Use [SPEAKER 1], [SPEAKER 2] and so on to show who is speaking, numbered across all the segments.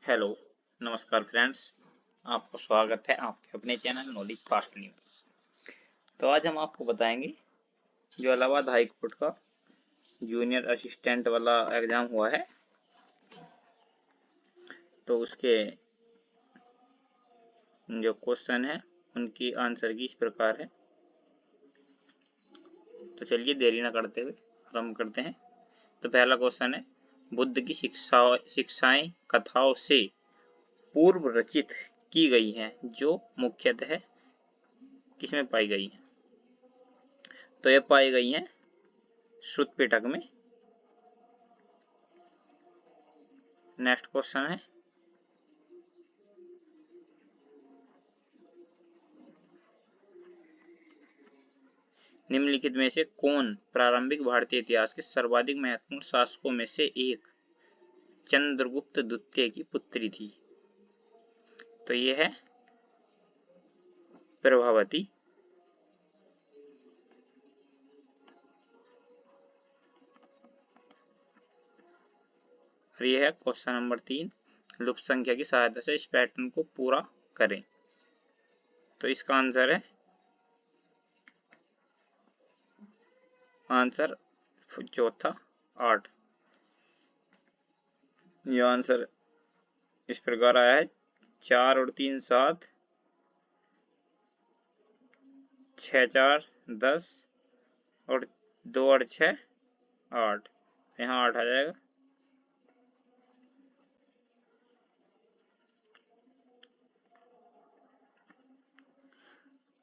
[SPEAKER 1] Hello, नमस्कार friends. आपका स्वागत है आपके अपने चैनल नॉलेज फास्टली में। तो आज हम आपको बताएंगे जो इलाहाबाद हाई कोर्ट का जूनियर असिस्टेंट वाला एग्जाम हुआ है, तो उसके जो क्वेश्चन है उनकी आंसर की इस प्रकार है। तो चलिए देरी न करते हुए आरंभ करते हैं। तो पहला क्वेश्चन है, बुद्ध की शिक्षाएं कथाओं से पूर्व रचित की गई हैं जो मुख्यतः किसमें पाई गई हैं? तो ये पाई गई हैं श्रुत पिटक में। नेक्स्ट क्वेश्चन है, निम्नलिखित में से कौन प्रारंभिक भारतीय इतिहास के सर्वाधिक महत्वपूर्ण शासकों में से एक चंद्रगुप्त द्वितीय की पुत्री थी? तो ये है प्रभावती। और ये है क्वेश्चन नंबर 3, लुप्त संख्या की सहायता से इस पैटर्न को पूरा करें। तो इसका आंसर है आंसर चौथा 8। यह आंसर इस प्रकार आया है, 4 और 3 7, 6 4 10 और 2 और 6 8। यहाँ 8 आ जाएगा।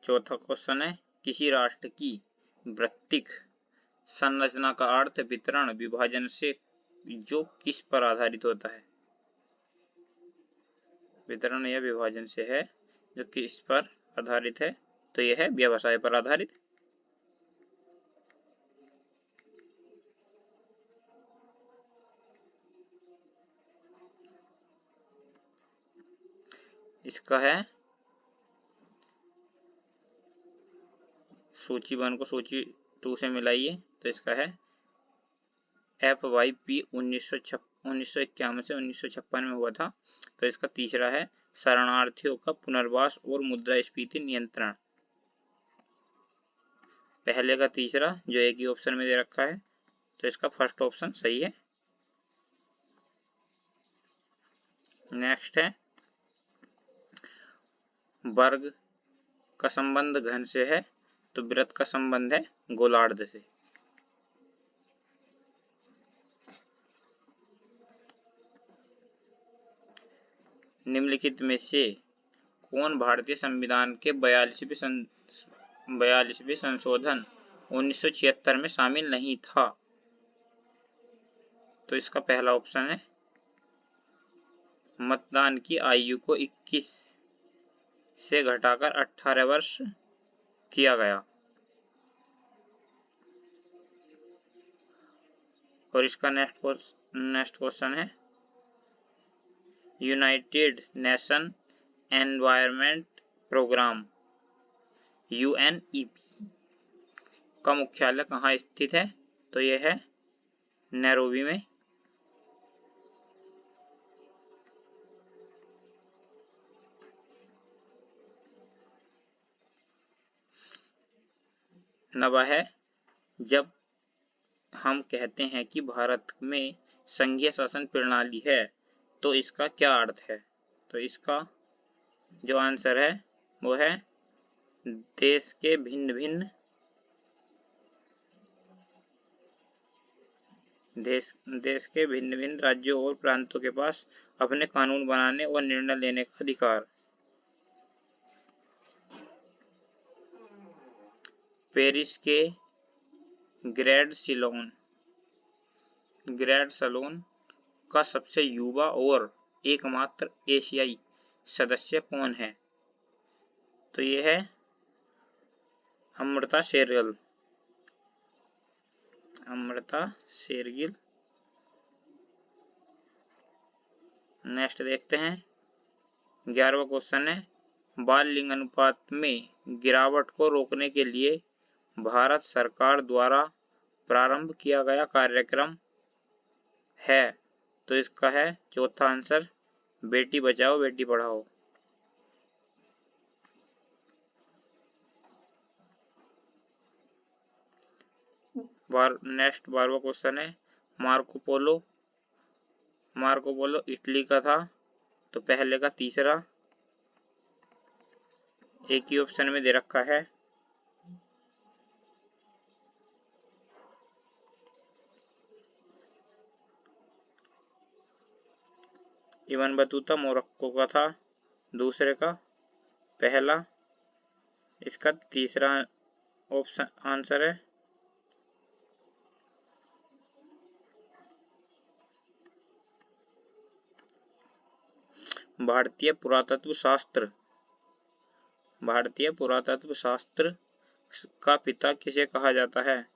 [SPEAKER 1] चौथा क्वेश्चन है, किसी राष्ट्र की वृत्तिक संरचना का अर्थ वितरण विभाजन से जो किस पर आधारित होता है? वितरण या विभाजन से है जो किस पर आधारित है? तो यह है व्यवसाय पर आधारित। इसका है सूची 1 को सूची 2 से मिलाइए। तो इसका है FYP 1951 से 1956 में हुआ था। तो इसका तीसरा है शरणार्थियों का पुनर्वास और मुद्रास्फीति नियंत्रण। पहले का तीसरा जो एक ही ऑप्शन में दे रखा है, तो इसका फर्स्ट ऑप्शन सही है। नेक्स्ट है, वर्ग का संबंध घन से है, तो वृत्त का संबंध है गोलार्ध से। निम्नलिखित में से कौन भारतीय संविधान के 42वें संशोधन 1976 में शामिल नहीं था? तो इसका पहला ऑप्शन है मतदान की आयु को 21 से घटाकर 18 वर्ष किया गया। और इसका नेक्स्ट क्वेश्चन है, united nation environment programme UNEP का मुख्यालय कहाँ स्थित है? तो यह है नैरोबी में। नवा है, जब हम कहते हैं कि भारत में संघीय शासन प्रणाली है तो इसका क्या अर्थ है? तो इसका जो आंसर है वो है देश के भिन्न भिन्न राज्यों और प्रांतों के पास अपने कानून बनाने और निर्णय लेने का अधिकार। पेरिस के ग्रैंड सलोन का सबसे युवा और एकमात्र एशियाई सदस्य कौन है? तो ये है अमृता शेरगिल। नेक्स्ट देखते हैं, 11वां क्वेश्चन है, बाल लिंग अनुपात में गिरावट को रोकने के लिए भारत सरकार द्वारा प्रारंभ किया गया कार्यक्रम है। तो इसका है चौथा answer Beti Bachao Beti Padhao. Next 12वां question है मार्को पोलो इटली का था, तो पहले का तीसरा एक ही ऑप्शन में दे रखा है। इब्न बतूता मोरक्को का था, दूसरे का पहला, इसका तीसरा ऑप्शन आंसर है। भारतीय पुरातत्व शास्त्र का पिता किसे कहा जाता है?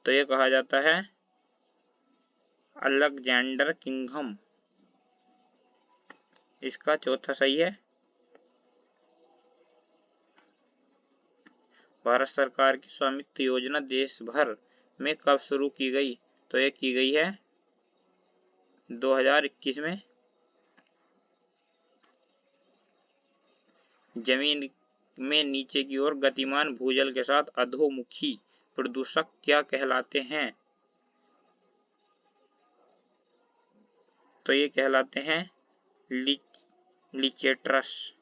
[SPEAKER 1] तो ये कहा जाता है अलेक्जेंडर किंघम। इसका चौथा सही है। भारत सरकार की स्वामित्व योजना देश भर में कब शुरू की गई? तो ये की गई है 2021 में। जमीन में नीचे की ओर गतिमान भूजल के साथ अधोमुखी प्रदूषक क्या कहलाते हैं? तो ये कहलाते हैं लिचेट्रस।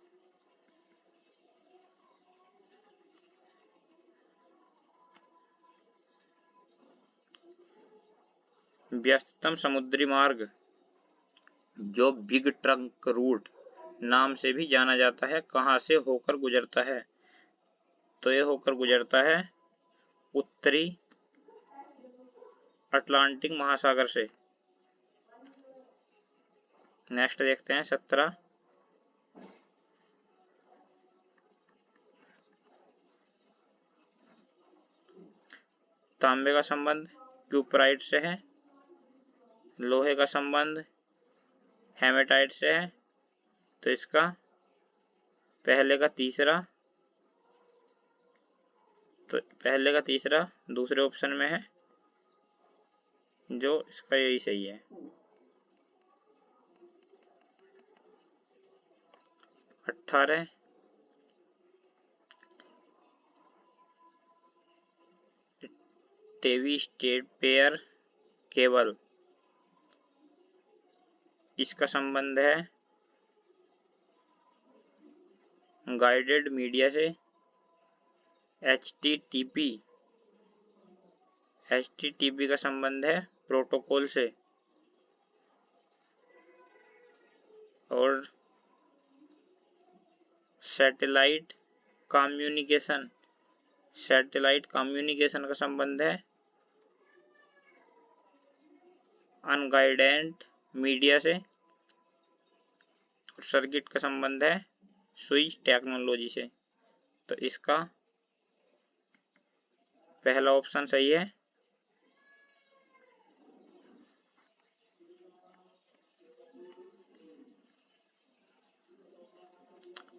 [SPEAKER 1] व्यस्ततम समुद्री मार्ग जो बिग ट्रंक रूट नाम से भी जाना जाता है कहां से होकर गुजरता है? तो ये होकर गुजरता है उत्तरी अटलांटिक महासागर से। नेक्स्ट देखते हैं 17। तांबे का संबंध क्यूपराइट से है, लोहे का संबंध हेमेटाइट से है, तो इसका पहले का तीसरा दूसरे ऑप्शन में है, जो इसका यही सही है। 18 टीवी स्टेट पेयर केबल, इसका संबंध है गाइडेड मीडिया से। एचटीटीपी का संबंध है प्रोटोकॉल से। और सैटेलाइट कम्युनिकेशन का संबंध है अनगाइडेड मीडिया से। और सर्किट का संबंध है स्विच टेक्नोलॉजी से। तो इसका पहला ऑप्शन सही है।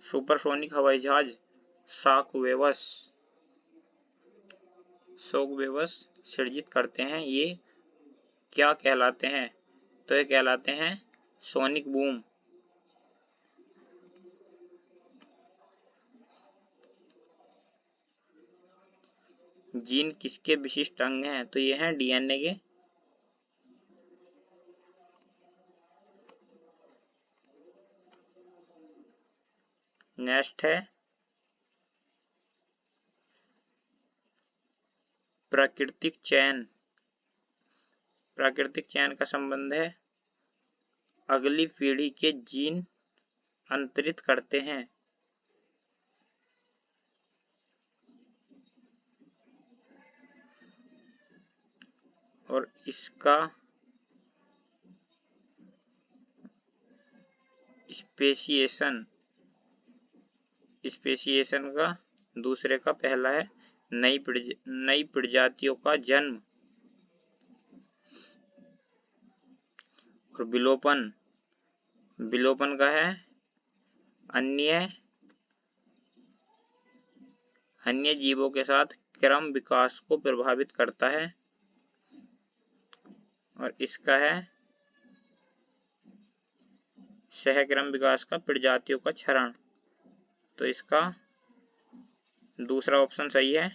[SPEAKER 1] सुपरसोनिक हवाई जहाज शॉक वेव्स सृजित करते हैं, ये क्या कहलाते हैं? तो ये कहलाते हैं सोनिक बूम। जीन किसके विशिष्ट अंग हैं? तो ये हैं डीएनए के। नेक्स्ट है प्राकृतिक चयन का संबंध है अगली पीढ़ी के जीन अंतरित करते हैं। और इसका स्पेसिएशन का दूसरे का पहला है नई प्रजातियों का जन्म। और विलोपन का है अन्य जीवों के साथ क्रम विकास को प्रभावित करता है। और इसका है सहक्रम विकास का प्रजातियों का क्षरण। तो इसका दूसरा ऑप्शन सही है।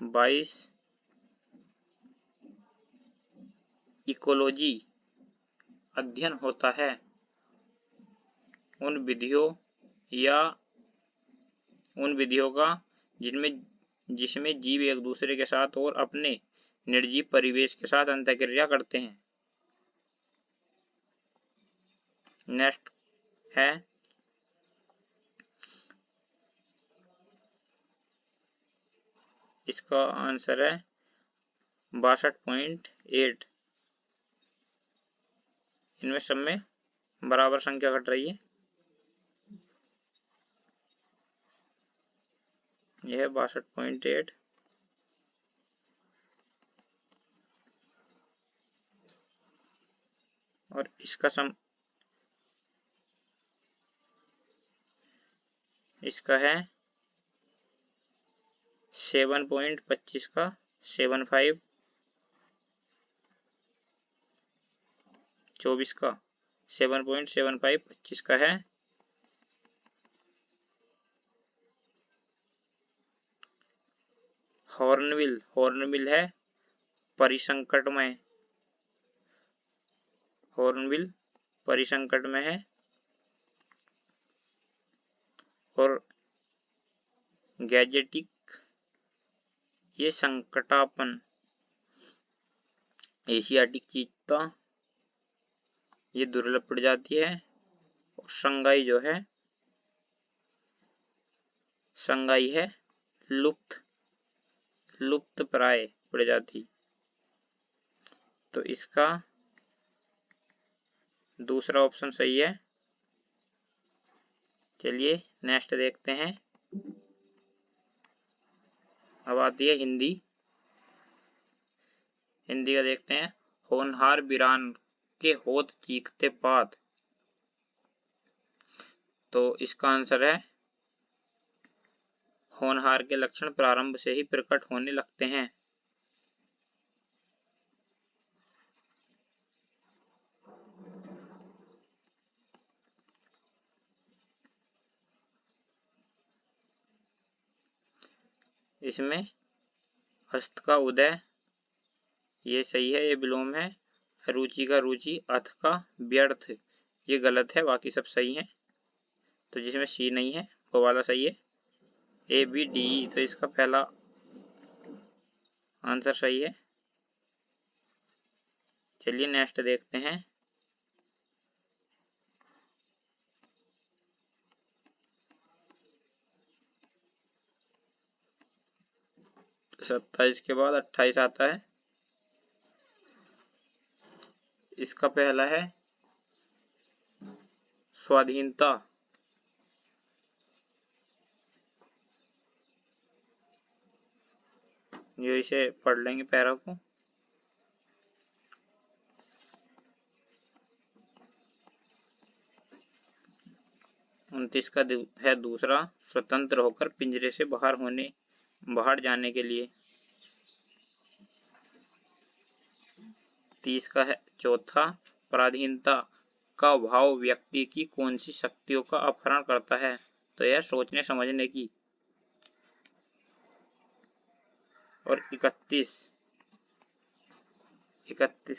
[SPEAKER 1] बाईस, इकोलॉजी अध्ययन होता है उन विधियों का जिसमें जीव एक दूसरे के साथ और अपने निर्जीव परिवेश के साथ अंतःक्रिया करते हैं। नेक्स्ट है इसका आंसर है 62.8। इनमें सब में बराबर संख्या घट रही है। यह है 62.8। और इसका है 7.25 का 75, 24 का 7.75, 25 का है हॉर्नबिल है परिसंकट में। हॉर्नबिल परिसंकट में है और गैजेटिक ये संकटापन। एशियाटिक चीता ये दुर्लभ प्रजाति है। और संगाई है लुप्त प्राय प्रजाति। तो इसका दूसरा ऑप्शन सही है। चलिए नेक्स्ट देखते हैं। अब आती है हिंदी का देखते हैं। होनहार बिरान के होत चीखते पात। तो इसका आंसर है होनहार के लक्षण प्रारंभ से ही प्रकट होने लगते हैं। इसमें हस्त का उदय ये सही है, ये विलोम है। रुचि का रुचि, अथ का व्यर्थ ये गलत है, बाकी सब सही है। तो जिसमें सी नहीं है वो वाला सही है। ए बी डी ई, तो इसका पहला आंसर सही है। चलिए नेक्स्ट देखते हैं। तो 27 के बाद 28 आता है। इसका पहला है स्वाधीनता। ये इसे पढ़ लेंगे पैरा को। उनतीस का है दूसरा, स्वतंत्र होकर पिंजरे से बाहर जाने के लिए। 30 का है चौथा, पराधीनता का भाव व्यक्ति की कौन सी शक्तियों का अपहरण करता है। तो यह सोचने समझने की। और 31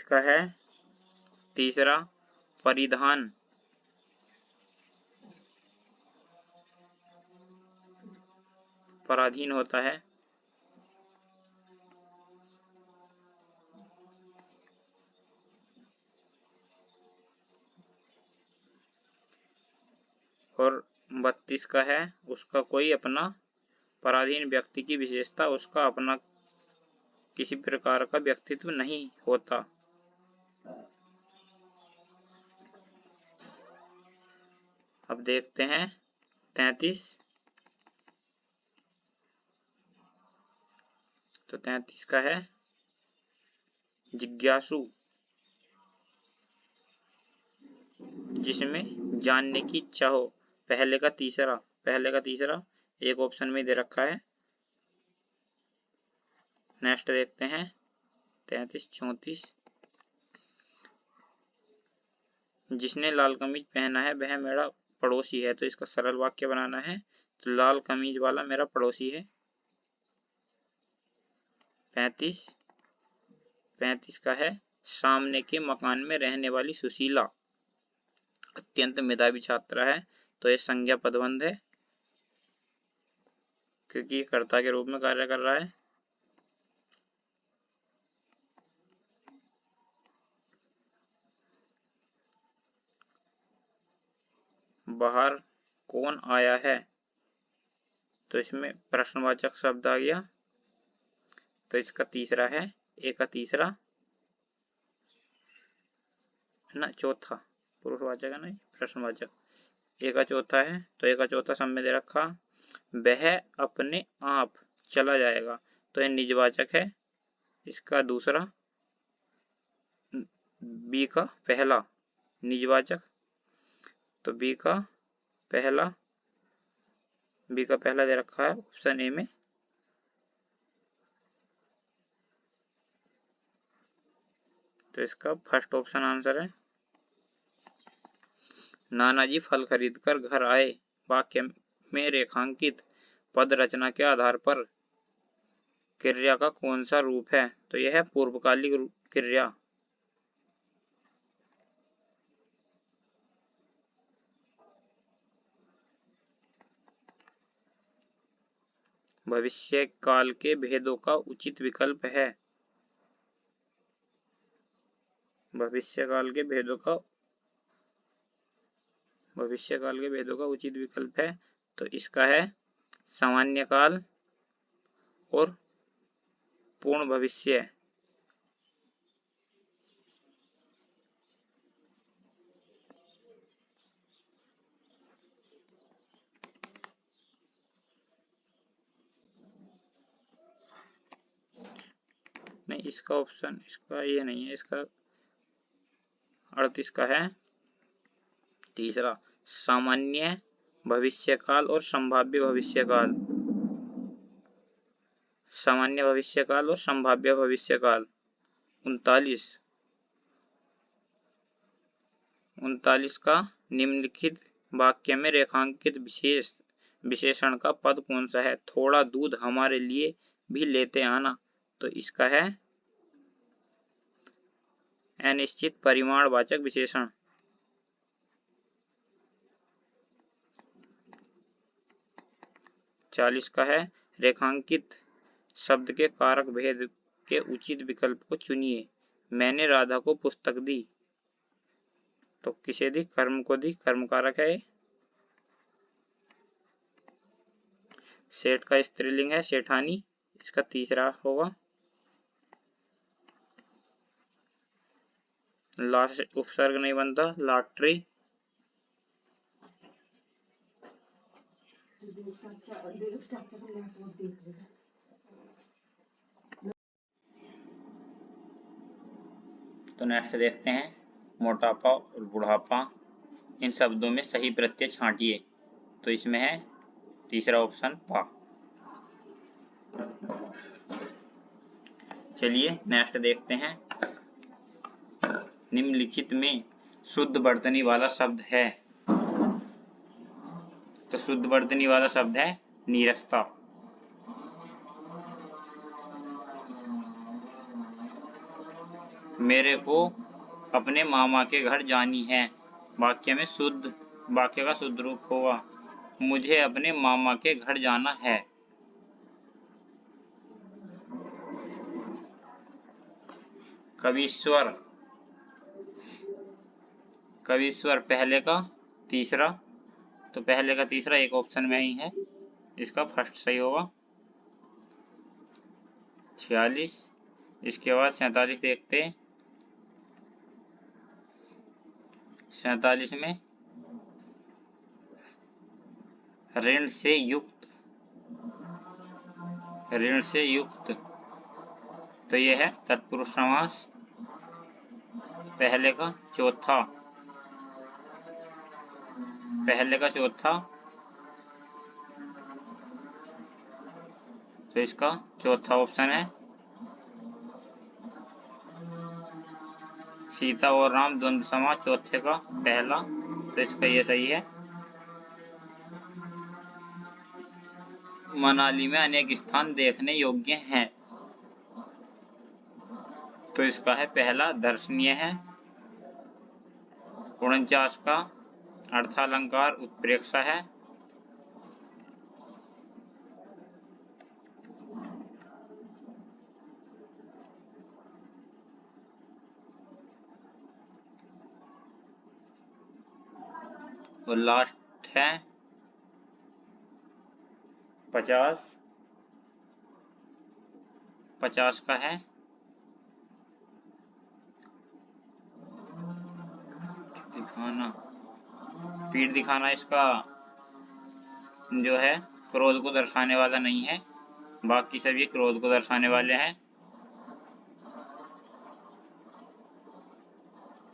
[SPEAKER 1] का है तीसरा, परिधान पराधीन होता है। और 32 का है उसका कोई अपना पराधीन व्यक्ति की विशेषता उसका अपना किसी प्रकार का व्यक्तित्व नहीं होता। अब देखते हैं 33। तो 33 का है जिज्ञासु, जिसमें जानने की इच्छा हो। पहले का तीसरा एक ऑप्शन में दे रखा है। नेक्स्ट देखते हैं 33 34। जिसने लाल कमीज पहना है वह मेरा पड़ोसी है, तो इसका सरल वाक्य बनाना है। तो लाल कमीज वाला मेरा पड़ोसी है। 35 का है सामने के मकान में रहने वाली सुशीला अत्यंत मेधावी छात्रा है, तो ये संज्ञा पदबंध है क्योंकि ये कर्ता के रूप में कार्य कर रहा है। बाहर कौन आया है, तो इसमें प्रश्नवाचक शब्द आ गया, तो इसका तीसरा है ए का तीसरा है ना, चौथा पुरुषवाचक है ना, प्रश्नवाचक। ए का चौथा है, तो ए का चौथा समय दे रखा। वह अपने आप चला जाएगा, तो यह निजवाचक है। इसका दूसरा बी का पहला निजवाचक, तो बी का पहला दे रखा है ऑप्शन ए में। तो इसका फर्स्ट ऑप्शन आंसर है। नानाजी फल खरीदकर घर आए वाक्य में रेखांकित पद रचना के आधार पर क्रिया का कौन सा रूप है, तो यह है पूर्वकालिक क्रिया। भविष्य काल के भेदों का उचित विकल्प है। भविष्य काल के भेदों का उचित विकल्प है, तो इसका है सामान्य काल और पूर्ण भविष्य। नहीं, इसका ऑप्शन इसका ये नहीं है, इसका 38 का है तीसरा सामान्य भविष्यकाल और संभाव्य भविष्यकाल। सामान्य भविष्यकाल और संभाव्य भविष्यकाल। 39 का निम्नलिखित वाक्य में रेखांकित विशेषण का पद कौन सा है। थोड़ा दूध हमारे लिए भी लेते आना, तो इसका है अनिश्चित परिमाणवाचक विशेषण। 40 का है रेखांकित शब्द के कारक भेद के उचित विकल्प को चुनिए। मैंने राधा को पुस्तक दी, तो किसे दी, कर्म को दी, कर्म कारक है। सेठ का स्त्रीलिंग है सेठानी, इसका तीसरा होगा। लास्ट उपसर्ग नहीं बनता, लॉटरी। तो नेक्स्ट देखते हैं मोटापा और बुढ़ापा। इन शब्दों में सही प्रत्यय छांटिए, तो इसमें है तीसरा ऑप्शन पा। चलिए नेक्स्ट देखते हैं निम्नलिखित में शुद्ध वर्तनी वाला शब्द है, तो शुद्ध वर्तनी वाला शब्द है नीरसता। मेरे को अपने मामा के घर जानी है, वाक्य का शुद्ध रूप होगा मुझे अपने मामा के घर जाना है। कवीश्वर पहले का तीसरा, तो पहले का तीसरा एक ऑप्शन में ही है, इसका फर्स्ट सही होगा। 46। इसके बाद 47 देखते हैं। 47 में ऋण से युक्त, तो ये है तत्पुरुष समास। पहले का चौथा, तो इसका चौथा ऑप्शन है सीता और राम द्वंद्व समा चौथे का पहला, तो इसका ये सही है। मनाली में अनेक स्थान देखने योग्य हैं, तो इसका है पहला दर्शनीय है। 49 का अर्थालंकार उत्प्रेक्षा है। और लास्ट है 50 का है दिखाना, पीठ दिखाना। इसका जो है क्रोध को दर्शाने वाला नहीं है, बाकी सभी क्रोध को दर्शाने वाले हैं,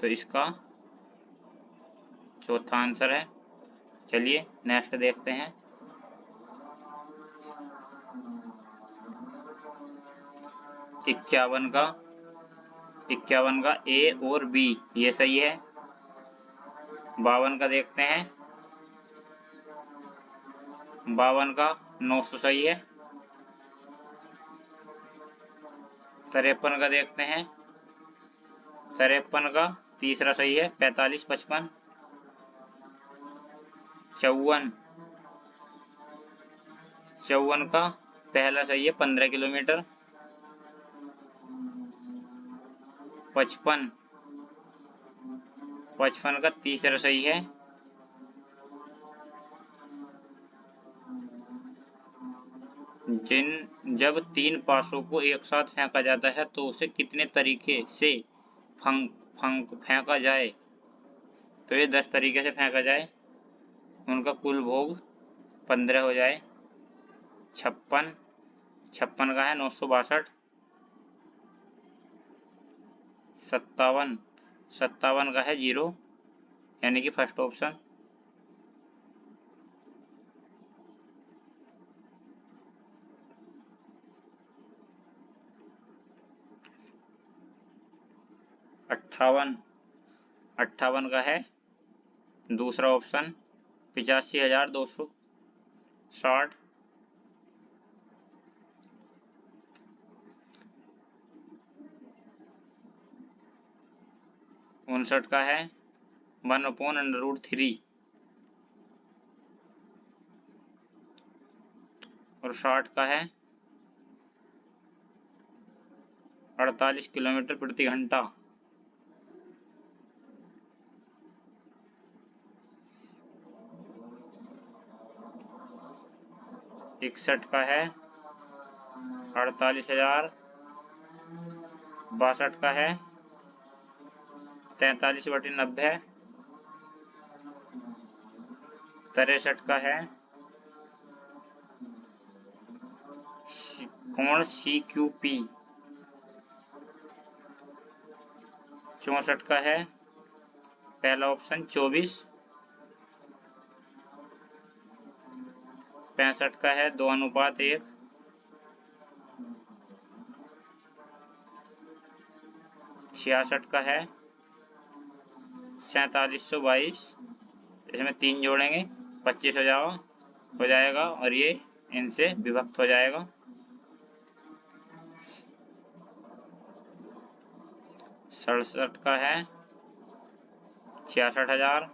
[SPEAKER 1] तो इसका चौथा आंसर है। चलिए नेक्स्ट देखते हैं। 51 का ए और बी ये सही है। 52 का देखते हैं। 52 का 900 सही है। 53 का देखते हैं। 53 का तीसरा सही है। 45, 55, 54 का पहला सही है 15 किलोमीटर। 55 का तीसरा सही है। जब 3 पासों को एक साथ फेंका जाता है तो उसे कितने तरीके से फेंका जाए, तो ये 10 तरीके से फेंका जाए, उनका कुल भोग 15 हो जाए। 56 का है 962। 57 का है 0, यानी कि फर्स्ट ऑप्शन। 58 का है दूसरा ऑप्शन 85,260। 59 का है 1/√3। और 60 का है 48 किलोमीटर प्रति घंटा। 61 का है 48,000। 62 का है 43/90। 63 का है कोण CQP। 64 का है पहला ऑप्शन 24। 65 का है 2:1। 66 का है 4722। इसमें 3 जोड़ेंगे 25 हो जाएगा और ये इनसे विभक्त हो जाएगा। 67 का है 66,000।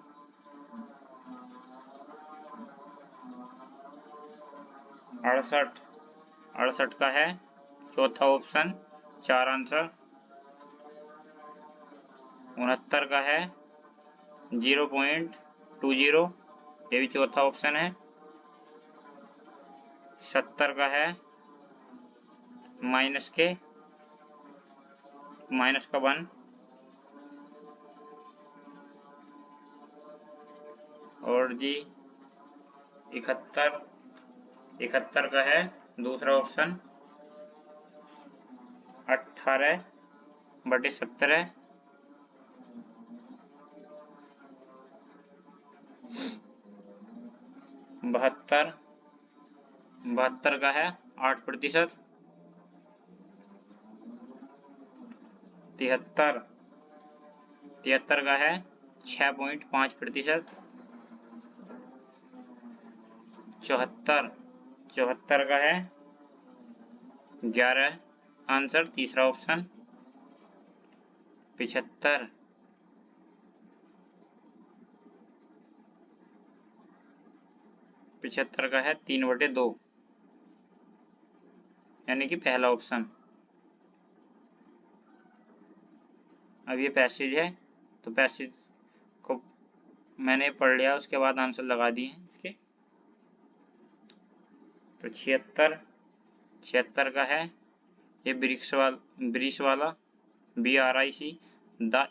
[SPEAKER 1] 68 का है चौथा ऑप्शन 4 आंसर। 69 का है 0.20, ये भी चौथा ऑप्शन है। 70 का है माइनस का 1। और जी 71 का है दूसरा ऑप्शन 18/17। 72 का है 8%। 73 73 का है 6.5%। 74 का है 11 आंसर, तीसरा ऑप्शन। 75 का है 3/2, यानी कि पहला ऑप्शन। अब ये पैसेज है, तो पैसेज को मैंने पढ़ लिया, उसके बाद आंसर लगा दिए हैं इसके। तो 76 का है ये ब्रिक्स वाला BRIC, the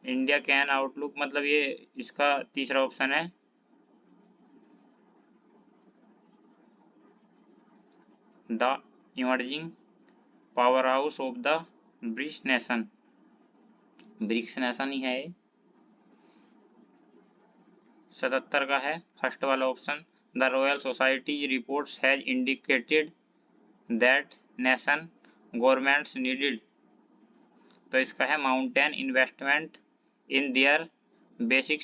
[SPEAKER 1] India can outlook, मतलब ये इसका तीसरा ऑप्शन है। The emerging powerhouse of the BRICS nation, BRICS nation ही है ये। 77 का है फर्स्ट वाला option, the Royal Society reports has indicated that nation governments needed, तो इसका है mountain investment in their basic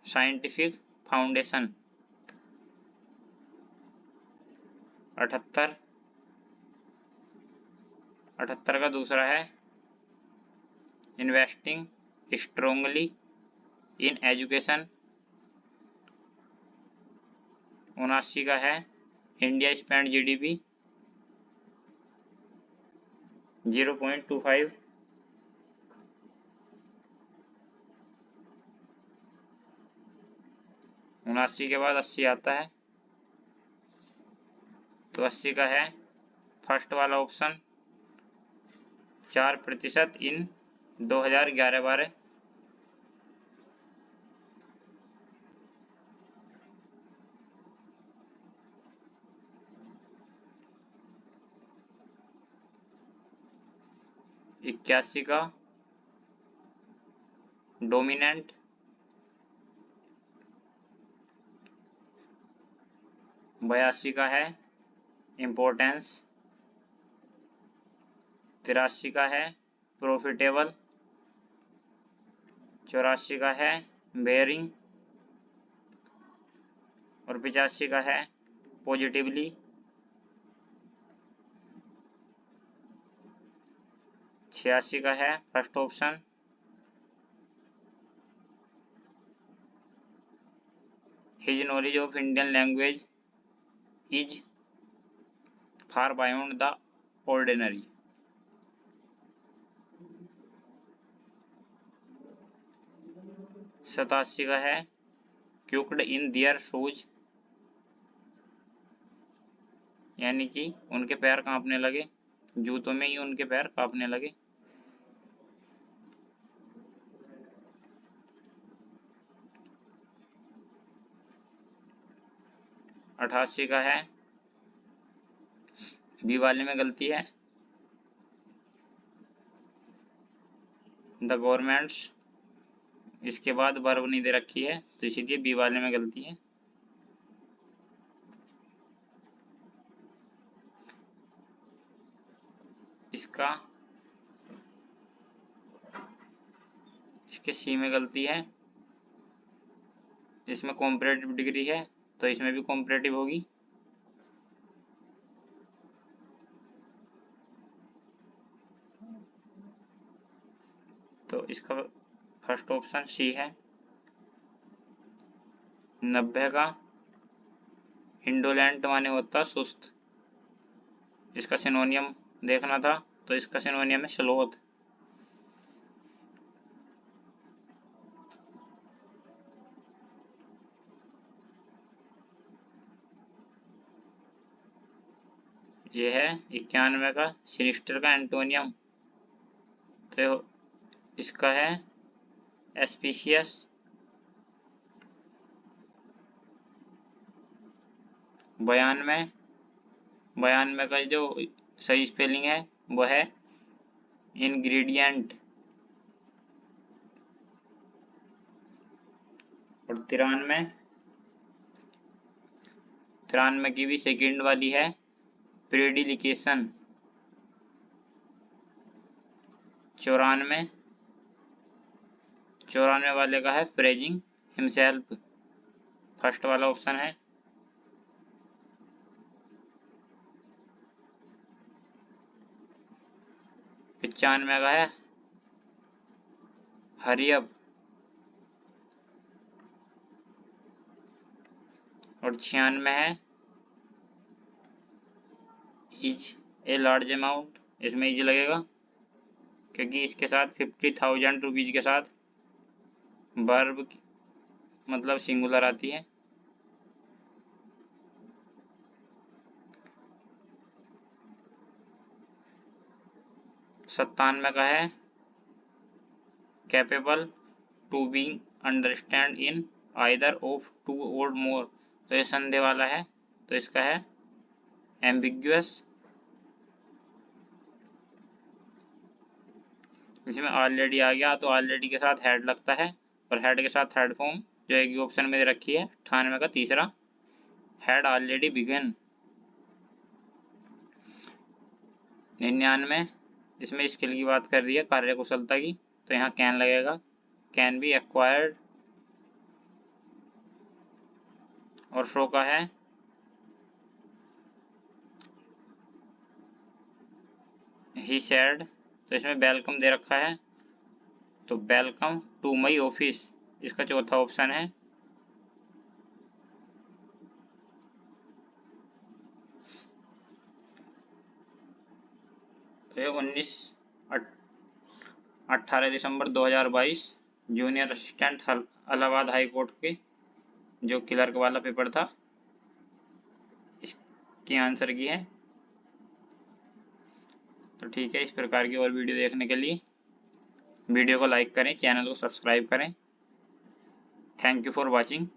[SPEAKER 1] scientific foundation. 78 का दूसरा है इन्वेस्टिंग स्ट्रोंगली इन एजुकेशन। 79 का है इंडिया स्पेंड GDP 0.25। 79 के बाद 80 आता है, तो 80 का है फर्स्ट वाला ऑप्शन 4% इन 2011-12। 81 का डोमिनेंट। 82 का है इम्पोर्टेंस। 83 का है प्रॉफिटेबल। 84 का है बेयरिंग और 85 का है पॉजिटिवली। 86 का है first option. His knowledge of Indian language is far beyond the ordinary. 87 का है क्यूक्ड इन दियर शूज, यानी कि उनके पैर कांपने लगे, जूतों में ही उनके पैर कांपने लगे। 88 का है बी वाले में गलती है, द गवर्नमेंट्स, इसके बाद वर्ब नहीं दे रखी है, तो इसीलिए बी वाले में गलती है। इसके सी में गलती है, इसमें कॉम्परेटिव डिग्री है, तो इसमें भी कॉम्परेटिव होगी। तो इसका फर्स्ट ऑप्शन सी है। 90 का इंडोलेंट माने होता सुस्त, इसका सिनोनियम देखना था, तो इसका सिनोनियम है स्लोथ। ये है 91 का सिनिस्टर का एंटोनियम, तो इसका है एस्पिशियस। 92 का जो सही स्पेलिंग है वो है इंग्रेडिएंट। और 93 की भी सेकंड वाली है प्रेडिलिकेशन। 94 94 वाले का है प्रेजिंग हिमसेल्फ, फर्स्ट वाला ऑप्शन है। 95 का है हरी अप, और 96 है इज ए लार्ज अमाउंट। इसमें इज लगेगा क्योंकि इसके साथ 50,000 रुपीज के साथ वर्ब मतलब सिंगुलर आती है। सत्तानवे का है capable to be understand in either of two और मोर, तो ये संदेह वाला है, तो इसका है एम्बिग्युअस। इसमें ऑलरेडी आ गया तो ऑलरेडी के साथ हेड लगता है, और हेड के साथ थर्ड फॉर्म जो एक ऑप्शन में रखी है 98 का तीसरा, हैड ऑलरेडी बिगन। 99 इसमें स्किल की बात कर रही है, कार्यकुशलता की, तो यहाँ कैन लगेगा, कैन बी एक्वायर्ड। और शो का है ही सैड, तो इसमें वेलकम दे रखा है, तो वेलकम टू माई ऑफिस इसका चौथा ऑप्शन है। तो ये 18 दिसंबर 2022 junior assistant Allahabad high court के जो क्लर्क वाला पेपर था इसके आंसर की है। तो ठीक है, इस प्रकार की और वीडियो देखने के लिए वीडियो को लाइक करें, चैनल को सब्सक्राइब करें। Thank you for watching.